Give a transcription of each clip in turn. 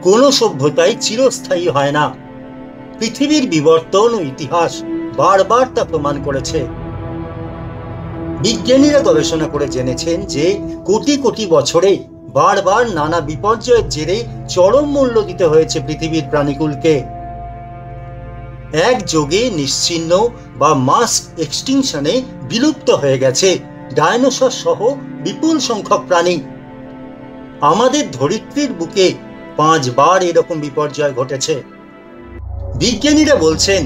কোনো সভ্যতাই চিরস্থায়ী হয় না। পৃথিবীর বিবর্তন ও ইতিহাস বারবার তা প্রমাণ করেছে। বিজ্ঞানীরা গবেষণা করে জেনেছেন যে কোটি কোটি বছরে বারবার নানা বিপর্যয়ের জেরে চরম মূল্য দিতে হয়েছে পৃথিবীর প্রাণীকুলকে। এক যোগে নিশ্চিহ্ন বা মাস এক্সটিংশনে বিলুপ্ত হয়ে গেছে ডায়নোসর সহ বিপুল সংখ্যক প্রাণী। আমাদের ধরিত্রীর বুকে 5 বার এরকম বিপর্যয় ঘটেছে। বিজ্ঞানীরা বলছেন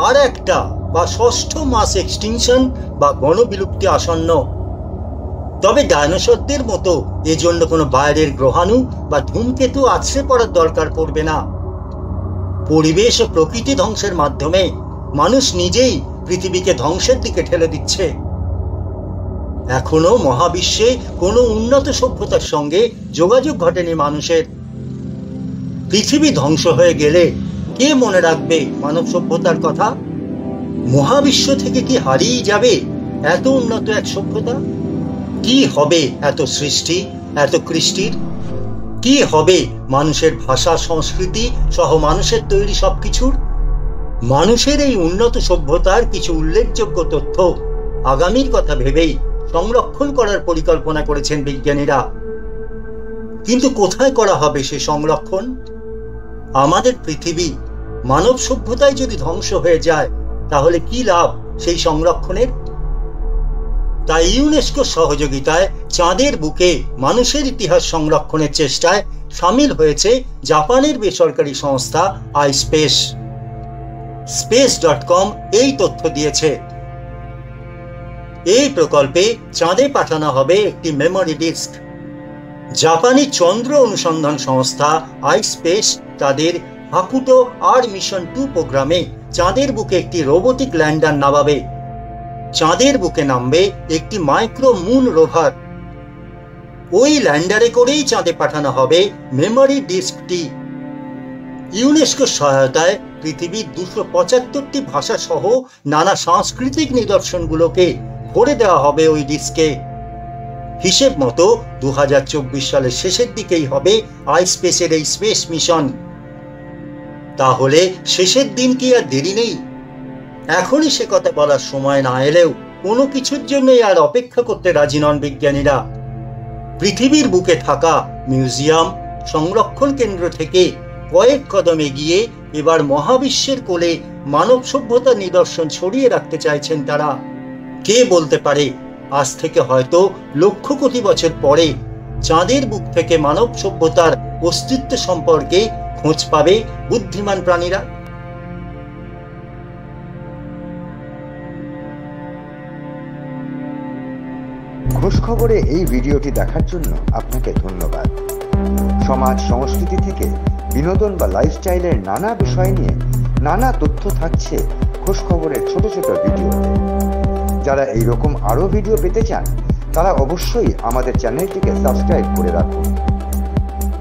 আর একটা বা ষষ্ঠ মাস এক্সটিংশন বা গণবিলুপ্তি আসন্ন। তবে ডায়নোসরদের মতো এজন্য কোনো বাইরের গ্রহাণু বা ধূমকেতু আছড়ে পড়ার দরকার পড়বে না। পরিবেশ ও প্রকৃতি ধ্বংসের মাধ্যমে মানুষ নিজেই পৃথিবীকে ধ্বংসের দিকে ঠেলে দিচ্ছে। এখনো মহাবিশ্বে কোনো উন্নত সভ্যতার সঙ্গে যোগাযোগ ঘটেনি মানুষের। পৃথিবী ধ্বংস হয়ে গেলে কে মনে রাখবে মানব সভ্যতার কথা? মহাবিশ্ব থেকে কি হারিয়ে যাবে এত উন্নত এক সভ্যতা? কি হবে এত সৃষ্টি, এত কৃষ্টির? কি হবে মানুষের ভাষা, সংস্কৃতি সহ মানুষের তৈরি সবকিছুর? মানুষের এই উন্নত সভ্যতার কিছু উল্লেখযোগ্য তথ্য আগামীর কথা ভেবেই সংরক্ষণ করার পরিকল্পনা করেছেন বিজ্ঞানীরা। কিন্তু কোথায় করা হবে সে সংরক্ষণ? আমাদের পৃথিবী মানব সভ্যতায় যদি ধ্বংস হয়ে যায় তাহলে কি লাভ সেই সংরক্ষণের? তাই ইউনেস্কোর সহযোগিতায় চাঁদের বুকে মানুষের ইতিহাস সংরক্ষণের চেষ্টায় সামিল হয়েছে জাপানের বেসরকারি সংস্থা আইস্পেস। space.com এই তথ্য দিয়েছে। এই প্রকল্পে চাঁদে পাঠানো হবে একটি মেমোরি ডিস্ক। জাপানি চন্দ্র অনুসন্ধান সংস্থা আইস্পেস তাদের হাকুটো আর মিশন 2 প্রোগ্রামে চাঁদের বুকে একটি রোবোটিক ল্যান্ডার নামাবে। চাঁদের বুকে নামবে একটি মাইক্রো মুন রোভার। ওই ল্যান্ডারে করেই চাঁদে পাঠানো হবে মেমোরি ডিস্কটি। ইউনেস্কোর সহায়তায় পৃথিবীর 275টি ভাষা সহ নানা সাংস্কৃতিক নিদর্শনগুলোকে ভরে দেওয়া হবে ওই ডিস্কে। হিসেব মতো 2024 সালের শেষের দিকেই হবে আইস্পেসের এই স্পেস মিশন। তাহলে শেষের দিন কি আর দেরি নেই? এখনই সে কথা বলার সময় না এলেও কোনো কিছুর জন্যই আর অপেক্ষা করতে রাজি নন বিজ্ঞানীরা। পৃথিবীর বুকে থাকা মিউজিয়াম, সংরক্ষণ কেন্দ্র থেকে কয়েক কদম এগিয়ে এবার মহাবিশ্বের কোলে মানব সভ্যতার নিদর্শন ছড়িয়ে রাখতে চাইছেন তারা। কে বলতে পারে আজ থেকে হয়তো লক্ষ কোটি বছর পরে চাঁদের বুক থেকে মানব সভ্যতার অস্তিত্ব সম্পর্কে খোঁজ পাবে বুদ্ধিমান প্রাণীরা। খোঁজ খবরে এই ভিডিওটি দেখার জন্য আপনাকে ধন্যবাদ। সমাজ সংস্কৃতি থেকে বিনোদন বা লাইফস্টাইলের নানা বিষয় নিয়ে নানা তথ্য থাকছে খোঁজ খবরের ছোট ছোট ভিডিওতে। যারা এইরকম আরো ভিডিও পেতে চান তারা অবশ্যই আমাদের চ্যানেলটিকে সাবস্ক্রাইব করে রাখুন।